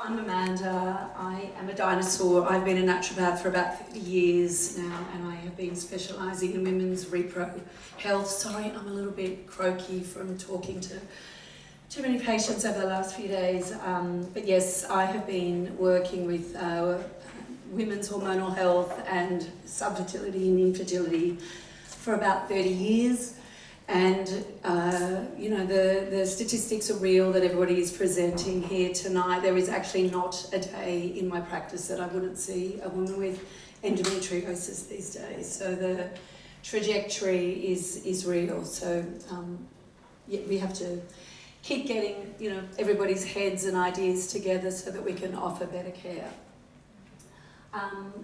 I'm Amanda. I am a dinosaur. I've been a naturopath for about 50 years now, and I have been specialising in women's repro health. Sorry, I'm a little bit croaky from talking to too many patients over the last few days. But yes, I have been working with women's hormonal health and subfertility and infertility for about 30 years. And, the statistics are real that everybody is presenting here tonight. There is actually not a day in my practice that I wouldn't see a woman with endometriosis these days. So the trajectory is real. So we have to keep getting, everybody's heads and ideas together so that we can offer better care.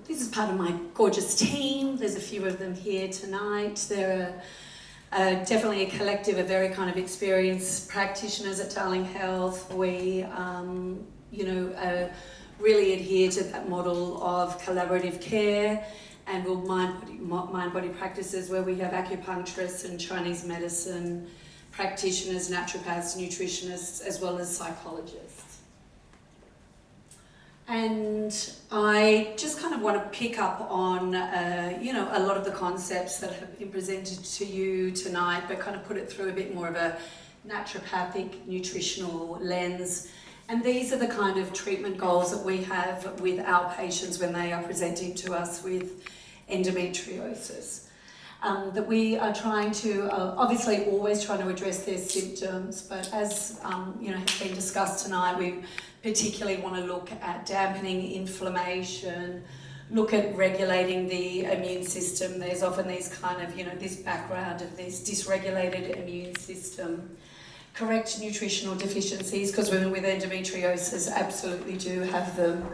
This is part of my gorgeous team. There's a few of them here tonight. They're definitely a collective of very kind of experienced practitioners at Darling Health. We, really adhere to that model of collaborative care, and we'll mind-body practices where we have acupuncturists and Chinese medicine practitioners, naturopaths, nutritionists, as well as psychologists. And I just kind of want to pick up on, a lot of the concepts that have been presented to you tonight, but kind of put it through a bit more of a naturopathic, nutritional lens. And these are the kind of treatment goals that we have with our patients when they are presenting to us with endometriosis. That we are trying to, obviously always trying to address their symptoms, but as has been discussed tonight, we particularly want to look at dampening inflammation, look at regulating the immune system. There's often these kind of, this background of this dysregulated immune system. Correct nutritional deficiencies, because women with endometriosis absolutely do have them.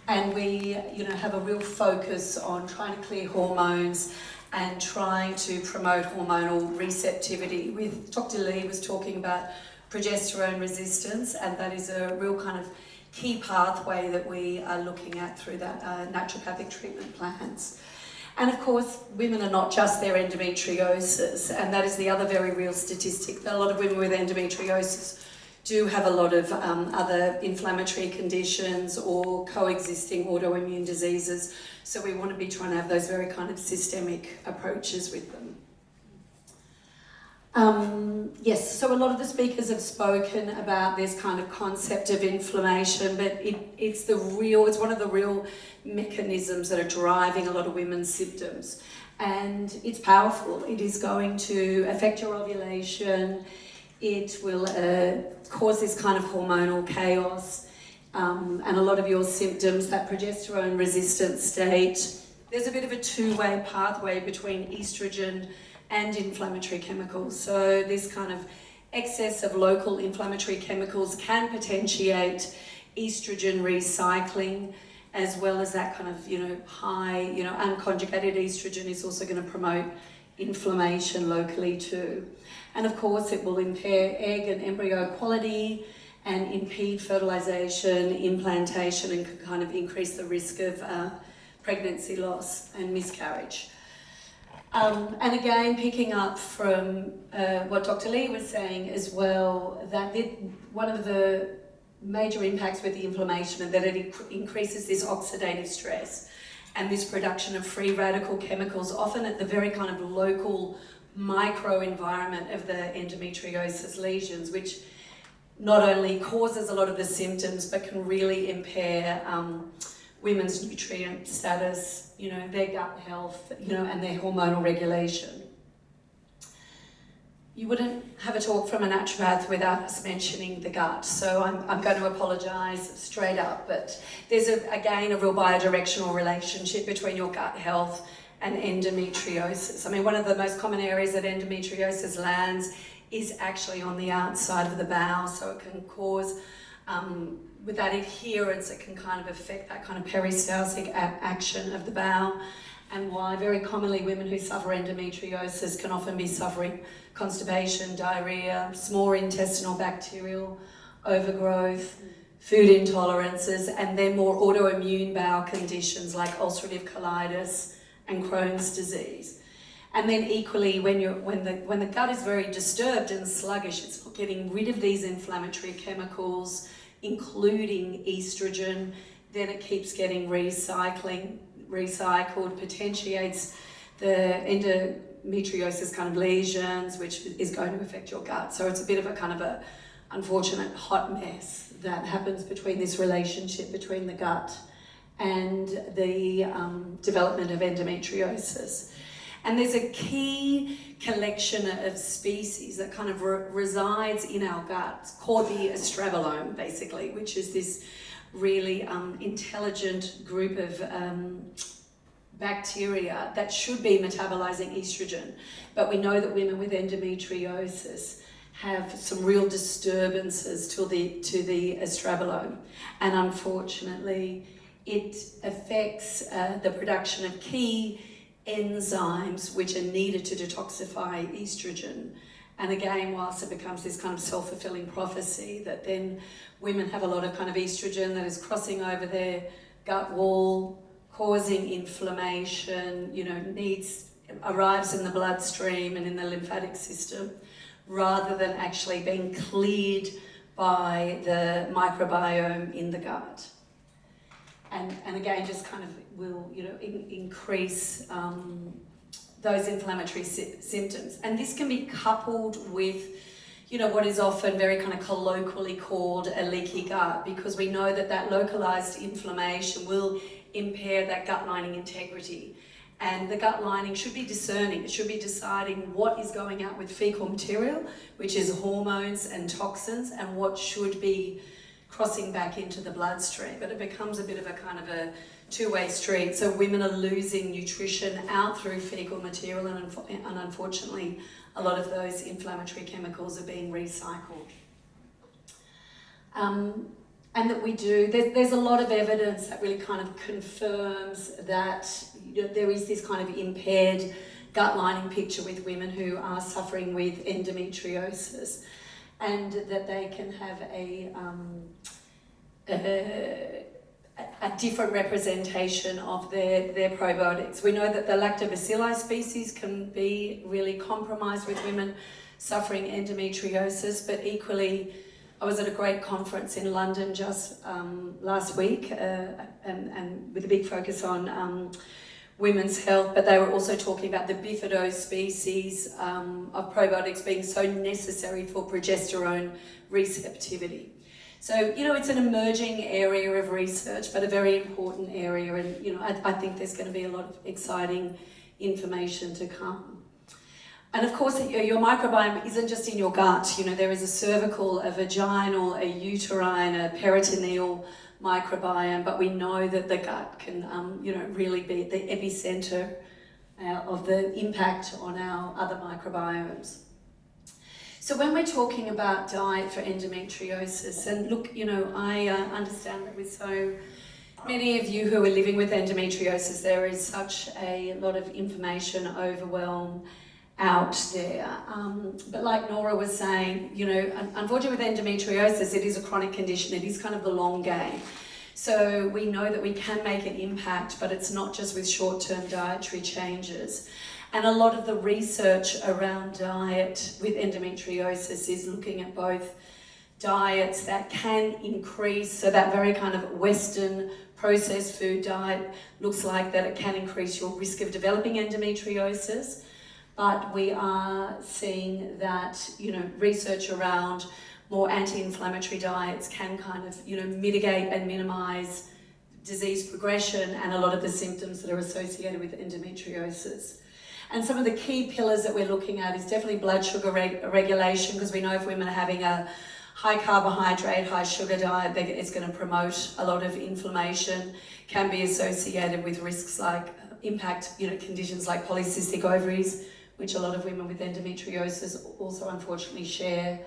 And we, have a real focus on trying to clear hormones and trying to promote hormonal receptivity. With Dr. Lee was talking about progesterone resistance, and that is a real kind of key pathway that we are looking at through that naturopathic treatment plans. And of course, women are not just their endometriosis, and that is the other very real statistic, that a lot of women with endometriosis do have a lot of other inflammatory conditions or coexisting autoimmune diseases. So we want to be trying to have those very kind of systemic approaches with them. So a lot of the speakers have spoken about this kind of concept of inflammation, but it's one of the real mechanisms that are driving a lot of women's symptoms. And it's powerful. It is going to affect your ovulation. It will cause this kind of hormonal chaos, and a lot of your symptoms, that progesterone resistant state. There's a bit of a two-way pathway between estrogen and inflammatory chemicals. So this kind of excess of local inflammatory chemicals can potentiate estrogen recycling, as well as that kind of, high, unconjugated estrogen is also going to promote inflammation locally too. And of course it will impair egg and embryo quality and impede fertilization, implantation, and can kind of increase the risk of pregnancy loss and miscarriage. And again, picking up from what Dr. Lee was saying as well, that one of the major impacts with the inflammation is that it increases this oxidative stress and this production of free radical chemicals, often at the very kind of local microenvironment of the endometriosis lesions, which not only causes a lot of the symptoms, but can really impair women's nutrient status, their gut health, and their hormonal regulation. You wouldn't have a talk from a naturopath without us mentioning the gut, so I'm going to apologise straight up, but there's again a real bidirectional relationship between your gut health and endometriosis. I mean, one of the most common areas that endometriosis lands is actually on the outside of the bowel, so it can cause, with that adherence, it can kind of affect that kind of peristaltic action of the bowel, and why very commonly women who suffer endometriosis can often be suffering constipation, diarrhea, small intestinal bacterial overgrowth, food intolerances, and then more autoimmune bowel conditions like ulcerative colitis and Crohn's disease. And then equally, when the gut is very disturbed and sluggish, it's not getting rid of these inflammatory chemicals, including estrogen. Then it keeps getting recycled, potentiates the endometriosis kind of lesions, which is going to affect your gut. So it's a bit of a kind of a unfortunate hot mess that happens between this relationship between the gut and the development of endometriosis. And there's a key collection of species that kind of resides in our gut called the estrobolome, basically, which is this really intelligent group of bacteria that should be metabolizing estrogen. But we know that women with endometriosis have some real disturbances to the estrobolome. And unfortunately, it affects the production of key enzymes which are needed to detoxify estrogen. And again, whilst it becomes this kind of self-fulfilling prophecy that then women have a lot of kind of estrogen that is crossing over their gut wall, causing inflammation, arrives in the bloodstream and in the lymphatic system, rather than actually being cleared by the microbiome in the gut. And again, just kind of will, increase those inflammatory symptoms. And this can be coupled with, what is often very kind of colloquially called a leaky gut, because we know that localized inflammation will impair that gut lining integrity. And the gut lining should be discerning. It should be deciding what is going out with fecal material, which is hormones and toxins, and what should be crossing back into the bloodstream. But it becomes a bit of a kind of a two-way street. So women are losing nutrition out through fecal material, and unfortunately, a lot of those inflammatory chemicals are being recycled. And that there's a lot of evidence that really kind of confirms that there is this kind of impaired gut lining picture with women who are suffering with endometriosis, and that they can have a different representation of their probiotics. We know that the lactobacilli species can be really compromised with women suffering endometriosis, but equally, I was at a great conference in London just last week, and with a big focus on women's health, but they were also talking about the bifidose species of probiotics being so necessary for progesterone receptivity. So, it's an emerging area of research, but a very important area, and, I think there's going to be a lot of exciting information to come. And of course, your microbiome isn't just in your gut. There is a cervical, a vaginal, a uterine, a peritoneal microbiome, but we know that the gut can, really be the epicenter of the impact on our other microbiomes. So when we're talking about diet for endometriosis, and look, I understand that with so many of you who are living with endometriosis, there is such a lot of information overwhelm out there. But like Nora was saying, unfortunately with endometriosis, it is a chronic condition. It is kind of the long game. So we know that we can make an impact, but it's not just with short-term dietary changes. And a lot of the research around diet with endometriosis is looking at both diets that can increase, so that very kind of Western processed food diet looks like that it can increase your risk of developing endometriosis. But we are seeing that, research around more anti-inflammatory diets can kind of, mitigate and minimize disease progression and a lot of the symptoms that are associated with endometriosis. And some of the key pillars that we're looking at is definitely blood sugar regulation, because we know if women are having a high carbohydrate, high sugar diet, it's going to promote a lot of inflammation, can be associated with risks like conditions like polycystic ovaries, which a lot of women with endometriosis also unfortunately share.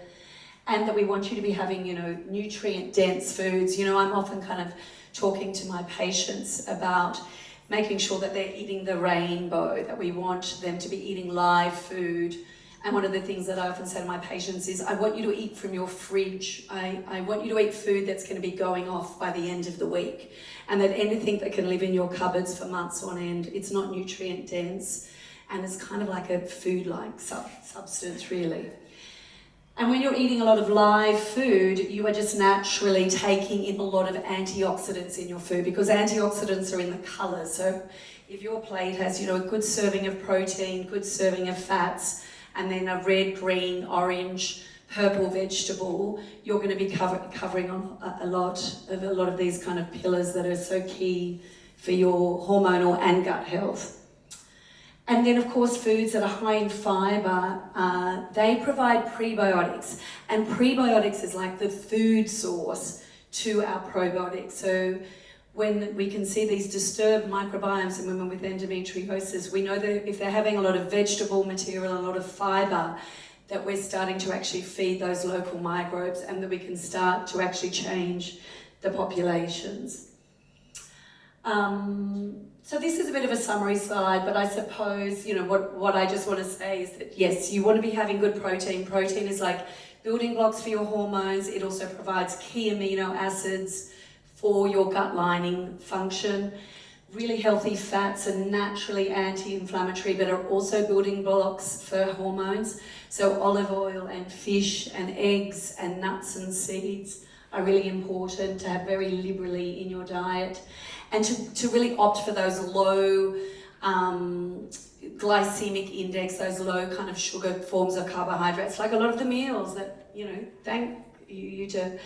And that we want you to be having, nutrient-dense foods. I'm often kind of talking to my patients about making sure that they're eating the rainbow, that we want them to be eating live food. And one of the things that I often say to my patients is, I want you to eat from your fridge. I want you to eat food that's going to be going off by the end of the week. And that anything that can live in your cupboards for months on end, it's not nutrient-dense. And it's kind of like a food-like substance, really. And when you're eating a lot of live food, you are just naturally taking in a lot of antioxidants in your food, because antioxidants are in the colours. So if your plate has, a good serving of protein, good serving of fats, and then a red, green, orange, purple vegetable, you're going to be covering on a lot of these kind of pillars that are so key for your hormonal and gut health. And then, of course, foods that are high in fibre, they provide prebiotics. And prebiotics is like the food source to our probiotics. So when we can see these disturbed microbiomes in women with endometriosis, we know that if they're having a lot of vegetable material and a lot of fibre, that we're starting to actually feed those local microbes, and that we can start to actually change the populations. So this is a bit of a summary slide, but I suppose, what I just want to say is that, yes, you want to be having good protein. Protein is like building blocks for your hormones. It also provides key amino acids for your gut lining function. Really healthy fats are naturally anti-inflammatory, but are also building blocks for hormones. So olive oil and fish and eggs and nuts and seeds are really important to have very liberally in your diet. And to really opt for those low glycemic index, those low kind of sugar forms of carbohydrates, like a lot of the meals that, thank you to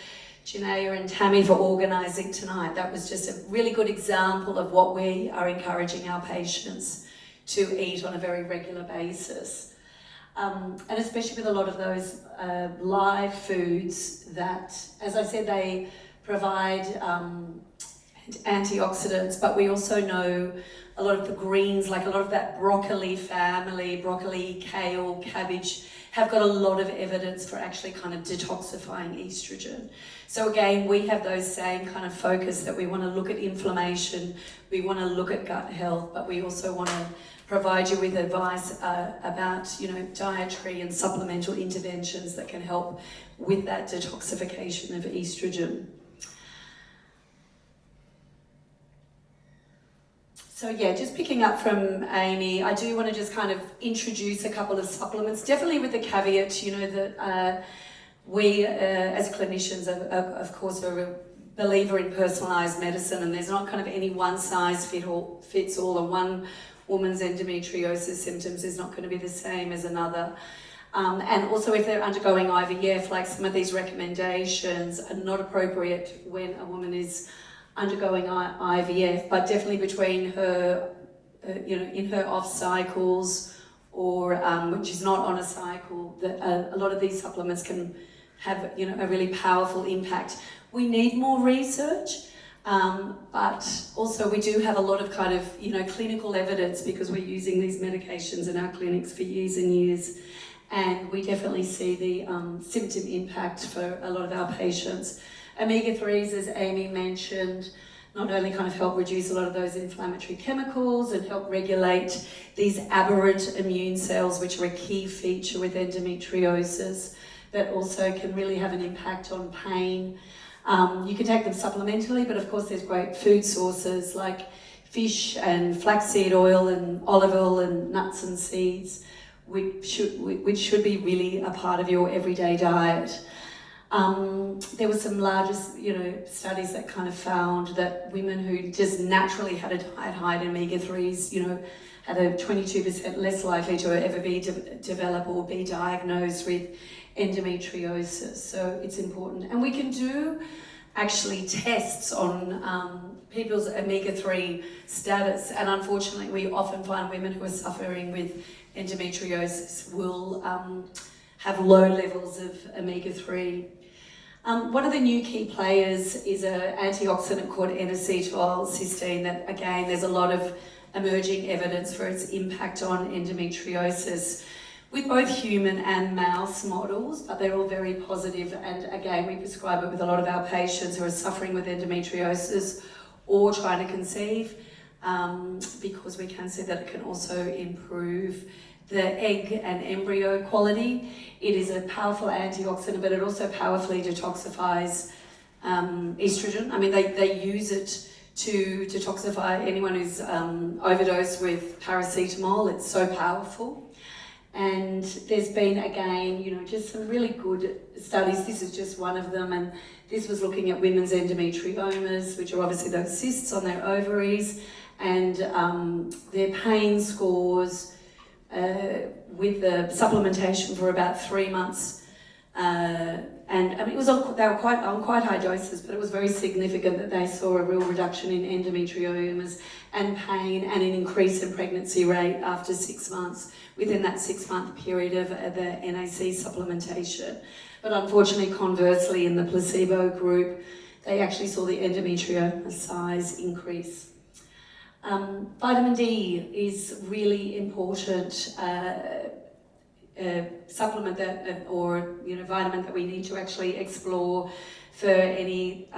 Janaea and Tammy for organising tonight. That was just a really good example of what we are encouraging our patients to eat on a very regular basis. And especially with a lot of those live foods that, as I said, they provide antioxidants, but we also know a lot of the greens, like a lot of that broccoli family, broccoli, kale, cabbage, have got a lot of evidence for actually kind of detoxifying estrogen. So again, we have those same kind of focus that we want to look at inflammation, we want to look at gut health, but we also want to provide you with advice about, dietary and supplemental interventions that can help with that detoxification of estrogen. So yeah, just picking up from Amy, I do want to just kind of introduce a couple of supplements, definitely with the caveat, that we as clinicians, of course, are a believer in personalised medicine, and there's not kind of any one size fits all, and one woman's endometriosis symptoms is not going to be the same as another. And also if they're undergoing IVF, like some of these recommendations are not appropriate when a woman is undergoing IVF, but definitely between her, in her off cycles, or when she's not on a cycle, that a lot of these supplements can have, a really powerful impact. We need more research, but also we do have a lot of kind of, clinical evidence, because we're using these medications in our clinics for years and years, and we definitely see the symptom impact for a lot of our patients. Omega-3s, as Amy mentioned, not only kind of help reduce a lot of those inflammatory chemicals and help regulate these aberrant immune cells, which are a key feature with endometriosis, but also can really have an impact on pain. You can take them supplementally, but of course there's great food sources like fish and flaxseed oil and olive oil and nuts and seeds, which should be really a part of your everyday diet. There were some larger, studies that kind of found that women who just naturally had a diet high in omega-3s, had a 22% less likely to ever be develop or be diagnosed with endometriosis. So it's important. And we can do actually tests on people's omega-3 status. And unfortunately, we often find women who are suffering with endometriosis will have low levels of omega-3. One of the new key players is an antioxidant called N-acetylcysteine that, again, there's a lot of emerging evidence for its impact on endometriosis with both human and mouse models, but they're all very positive. And again, we prescribe it with a lot of our patients who are suffering with endometriosis or trying to conceive, because we can see that it can also improve the egg and embryo quality. It is a powerful antioxidant, but it also powerfully detoxifies estrogen. I mean, they use it to detoxify anyone who's overdosed with paracetamol. It's so powerful. And there's been, again, just some really good studies. This is just one of them, and this was looking at women's endometriomas, which are obviously those cysts on their ovaries, and their pain scores with the supplementation for about 3 months. And I mean, they were on quite high doses, but it was very significant that they saw a real reduction in endometriomas and pain and an increase in pregnancy rate after 6 months, within that 6-month period of the NAC supplementation. But unfortunately, conversely, in the placebo group, they actually saw the endometrioma size increase. Vitamin D is really important supplement vitamin that we need to actually explore for any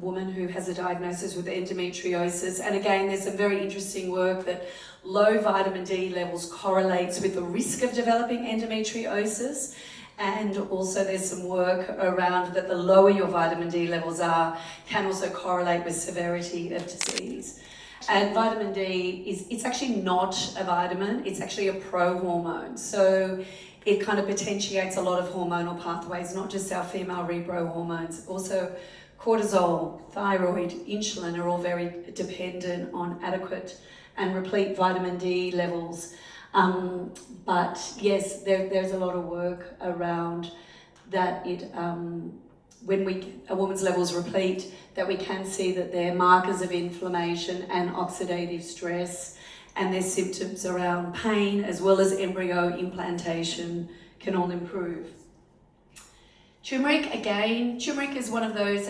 woman who has a diagnosis with endometriosis. And again, there's some very interesting work that low vitamin D levels correlates with the risk of developing endometriosis. And also there's some work around that the lower your vitamin D levels are can also correlate with severity of disease. And vitamin D it's actually not a vitamin, it's actually a pro-hormone. So it kind of potentiates a lot of hormonal pathways, not just our female repro hormones. Also cortisol, thyroid, insulin are all very dependent on adequate and replete vitamin D levels. But yes, there's a lot of work around that when a woman's levels replete, that we can see that they're markers of inflammation and oxidative stress, and their symptoms around pain as well as embryo implantation can all improve. Turmeric is one of those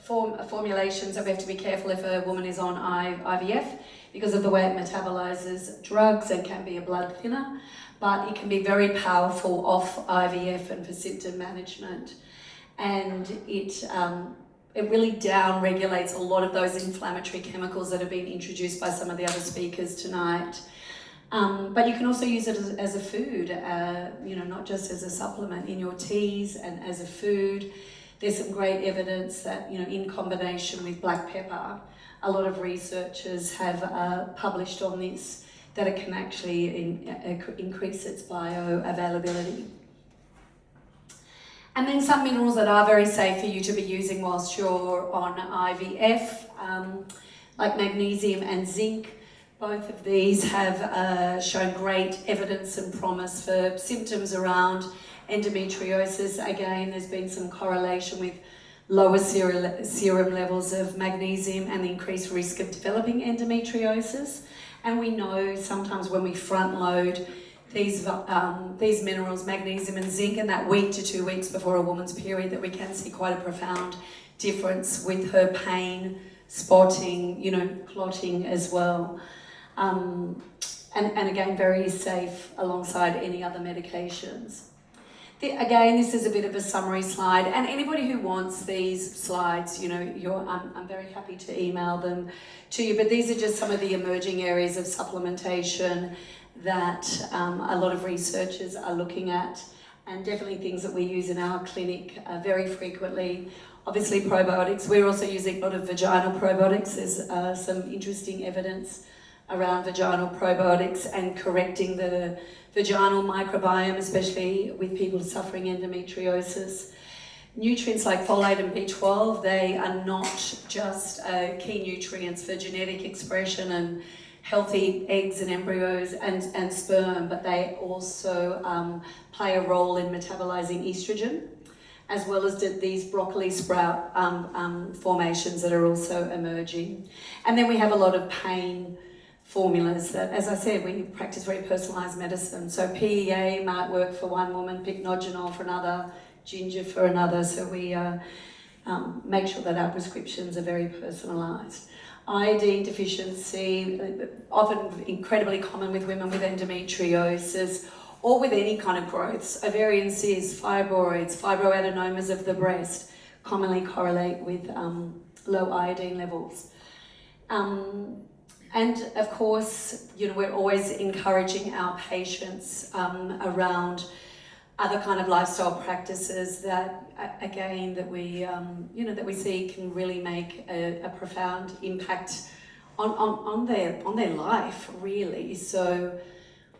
formulations that we have to be careful if a woman is on IVF because of the way it metabolizes drugs and can be a blood thinner, but it can be very powerful off IVF and for symptom management. And it really down-regulates a lot of those inflammatory chemicals that have been introduced by some of the other speakers tonight. But you can also use it as a food, not just as a supplement in your teas and as a food. There's some great evidence that, in combination with black pepper, a lot of researchers have published on this, that it can actually increase its bioavailability. And then some minerals that are very safe for you to be using whilst you're on IVF, like magnesium and zinc. Both of these have shown great evidence and promise for symptoms around endometriosis. Again, there's been some correlation with lower serum levels of magnesium and the increased risk of developing endometriosis. And we know sometimes when we front load these minerals, magnesium and zinc, in that week to 2 weeks before a woman's period, that we can see quite a profound difference with her pain, spotting, clotting as well. And again, very safe alongside any other medications. Again, this is a bit of a summary slide, and anybody who wants these slides, I'm very happy to email them to you, but these are just some of the emerging areas of supplementation that a lot of researchers are looking at, and definitely things that we use in our clinic very frequently. Obviously probiotics, we're also using a lot of vaginal probiotics. There's some interesting evidence around vaginal probiotics and correcting the vaginal microbiome, especially with people suffering endometriosis. Nutrients like folate and B12, they are not just key nutrients for genetic expression and healthy eggs and embryos and sperm, but they also play a role in metabolizing estrogen, as well as these broccoli sprout formations that are also emerging. And then we have a lot of pain formulas that, as I said, we practice very personalised medicine. So PEA might work for one woman, pycnogenol for another, ginger for another. So we make sure that our prescriptions are very personalised. Iodine deficiency, often incredibly common with women with endometriosis or with any kind of growths. Ovarian cysts, fibroids, fibroadenomas of the breast commonly correlate with low iodine levels. And of course, we're always encouraging our patients around other kind of lifestyle practices that, again, that we, that we see can really make a profound impact on their life, really. So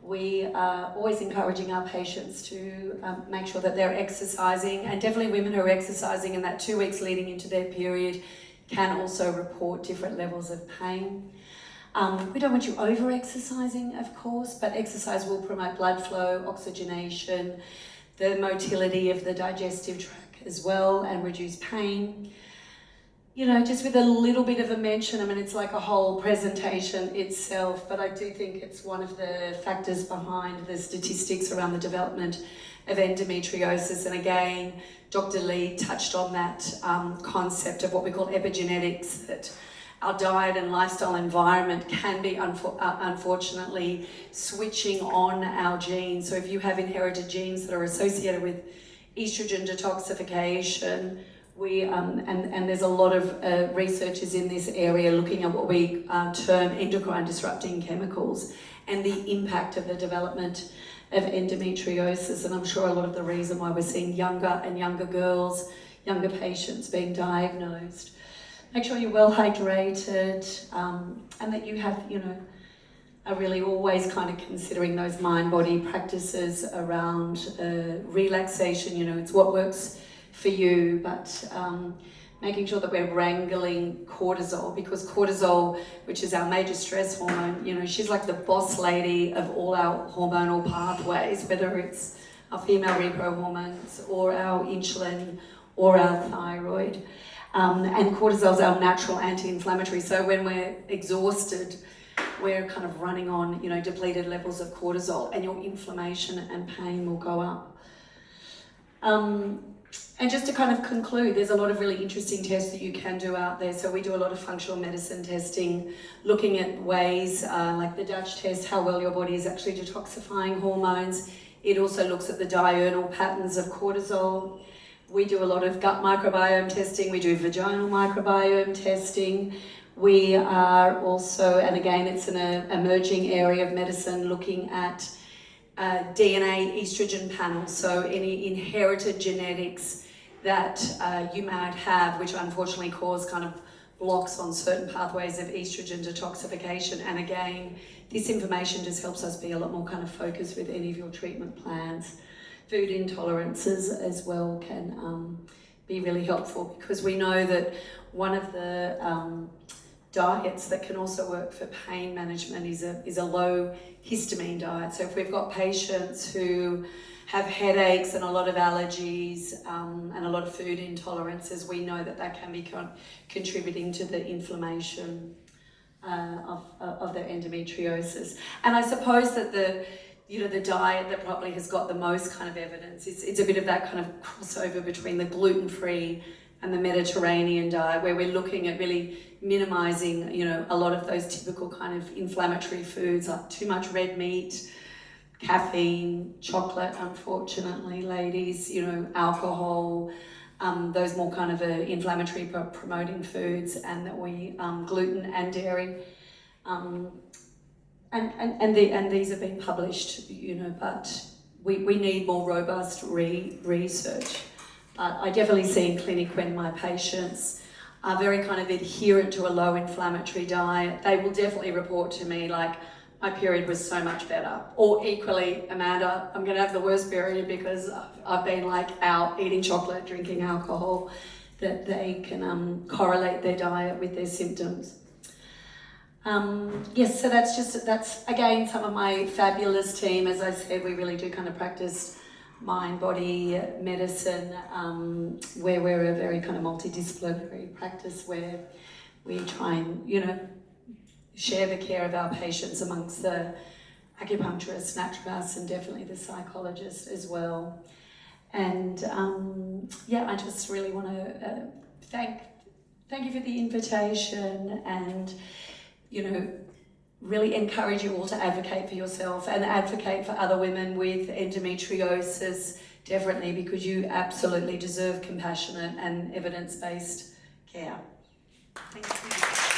We are always encouraging our patients to make sure that they're exercising, and definitely women who are exercising in that 2 weeks leading into their period can also report different levels of pain. We don't want you over-exercising, of course, but exercise will promote blood flow, oxygenation, the motility of the digestive tract as well, and reduce pain. You know, just with a little bit of a mention, I mean, it's like a whole presentation itself, but I do think it's one of the factors behind the statistics around the development of endometriosis. And again, Dr. Lee touched on that concept of what we call epigenetics, that our diet and lifestyle environment can be unfortunately switching on our genes. So if you have inherited genes that are associated with estrogen detoxification, and there's a lot of researchers in this area looking at what we term endocrine disrupting chemicals and the impact of the development of endometriosis. And I'm sure a lot of the reason why we're seeing younger and younger girls, younger patients being diagnosed. Make sure you're well hydrated, and that you have, you know, are really always kind of considering those mind-body practices around relaxation. You know, it's what works for you, but making sure that we're wrangling cortisol, because cortisol, which is our major stress hormone, you know, she's like the boss lady of all our hormonal pathways, whether it's our female repro hormones or our insulin or our thyroid. And cortisol is our natural anti-inflammatory. So when we're exhausted, we're kind of running on, you know, depleted levels of cortisol, and your inflammation and pain will go up. And just to kind of conclude, there's a lot of really interesting tests that you can do out there. So we do a lot of functional medicine testing, looking at ways like the Dutch test, how well your body is actually detoxifying hormones. It also looks at the diurnal patterns of cortisol. We do a lot of gut microbiome testing. We do vaginal microbiome testing. We are also, and again, it's an emerging area of medicine, looking at DNA estrogen panels, so any inherited genetics that you might have, which unfortunately cause kind of blocks on certain pathways of estrogen detoxification. And again, this information just helps us be a lot more kind of focused with any of your treatment plans. Food intolerances as well can be really helpful, because we know that one of the diets that can also work for pain management is a low histamine diet. So if we've got patients who have headaches and a lot of allergies and a lot of food intolerances, we know that that can be contributing to the inflammation of their endometriosis. And I suppose that the diet that probably has got the most kind of evidence, it's a bit of that kind of crossover between the gluten-free and the Mediterranean diet, where we're looking at really minimizing, you know, a lot of those typical kind of inflammatory foods, like too much red meat, caffeine, chocolate, unfortunately, ladies, you know, alcohol, those more kind of inflammatory promoting foods, and that we gluten and dairy, and these have been published, you know, but we need more robust research. I definitely see in clinic when my patients are very kind of adherent to a low inflammatory diet, they will definitely report to me like, my period was so much better. Or equally, Amanda, I'm gonna have the worst period because I've been like out eating chocolate, drinking alcohol, that they can correlate their diet with their symptoms. Yes, so that's again some of my fabulous team. As I said, we really do kind of practice mind-body medicine, where we're a very kind of multidisciplinary practice, where we try and, you know, share the care of our patients amongst the acupuncturists, naturopaths, and definitely the psychologists as well. And I just really want to thank you for the invitation, and, you know, really encourage you all to advocate for yourself and advocate for other women with endometriosis, definitely, because you absolutely deserve compassionate and evidence-based care. Thank you.